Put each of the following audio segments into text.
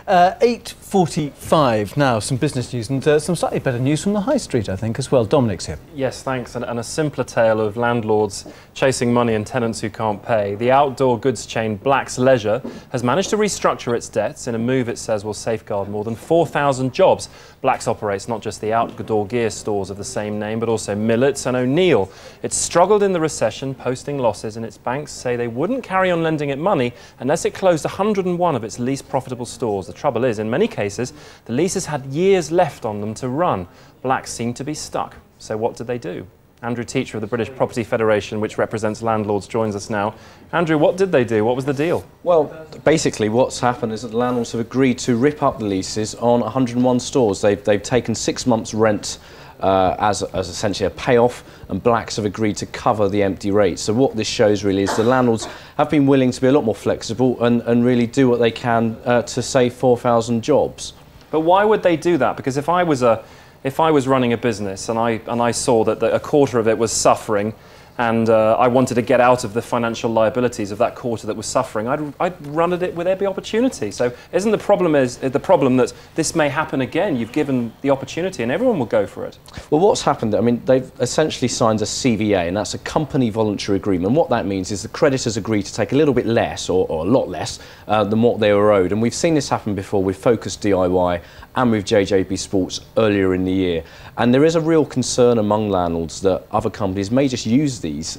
8:45 now, some business news and some slightly better news from the high street, I think, as well. Dominic's here. Yes, thanks. And a simpler tale of landlords chasing money and tenants who can't pay. The outdoor goods chain Black's Leisure has managed to restructure its debts in a move it says will safeguard more than 4,000 jobs. Black's operates not just the outdoor gear stores of the same name, but also Millet's and O'Neill. It's struggled in the recession, posting losses, and its banks say they wouldn't carry on lending it money unless it closed 101 of its least profitable stores. The trouble is, in many cases, the leases had years left on them to run. Black seemed to be stuck. So what did they do? Andrew Teacher of the British Property Federation, which represents landlords, joins us now. Andrew, what did they do? What was the deal? Well, basically what's happened is that the landlords have agreed to rip up the leases on 101 stores. They've taken 6 months' rent as essentially a payoff, and Blacks have agreed to cover the empty rates. So what this shows really is the landlords have been willing to be a lot more flexible and really do what they can to save 4,000 jobs. But why would they do that? Because if I was running a business and I saw that a quarter of it was suffering, and I wanted to get out of the financial liabilities of that quarter that was suffering, I'd run at it with every opportunity. So isn't the problem that this may happen again? You've given the opportunity and everyone will go for it. Well, what's happened, I mean, they've essentially signed a CVA, and that's a company voluntary agreement. What that means is the creditors agree to take a little bit less, or a lot less, than what they were owed. And we've seen this happen before with Focus DIY and with JJB Sports earlier in the year. And there is a real concern among landlords that other companies may just use these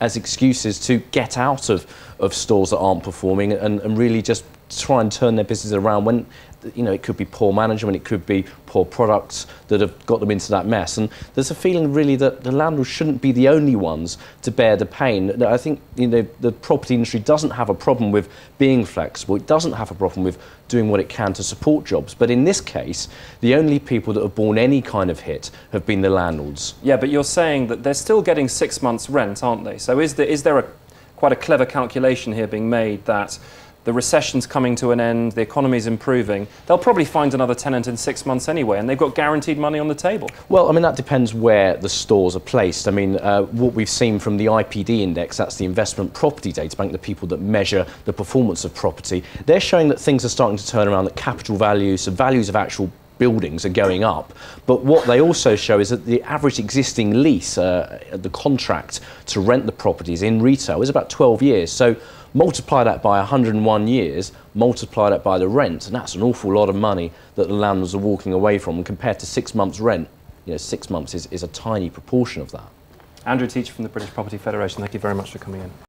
as excuses to get out of stores that aren't performing and really just try and turn their business around when, you know, it could be poor management, it could be poor products that have got them into that mess. And there's a feeling really that the landlords shouldn't be the only ones to bear the pain. I think, you know, the property industry doesn't have a problem with being flexible. It doesn't have a problem with doing what it can to support jobs. But in this case, the only people that have borne any kind of hit have been the landlords. Yeah, but you're saying that they're still getting 6 months' rent, aren't they? So is there quite a clever calculation here being made that the recession's coming to an end, the economy's improving, they'll probably find another tenant in 6 months anyway, and they've got guaranteed money on the table? Well, I mean, that depends where the stores are placed. I mean, what we've seen from the IPD index, that's the Investment Property Data Bank, the people that measure the performance of property, they're showing that things are starting to turn around, that capital values, the values of actual buildings are going up. But what they also show is that the average existing lease, the contract to rent the properties in retail, is about 12 years. So multiply that by 101 years, multiply that by the rent, and that's an awful lot of money that the landlords are walking away from. And compared to 6 months' rent, you know, 6 months is a tiny proportion of that. Andrew Teacher from the British Property Federation, thank you very much for coming in.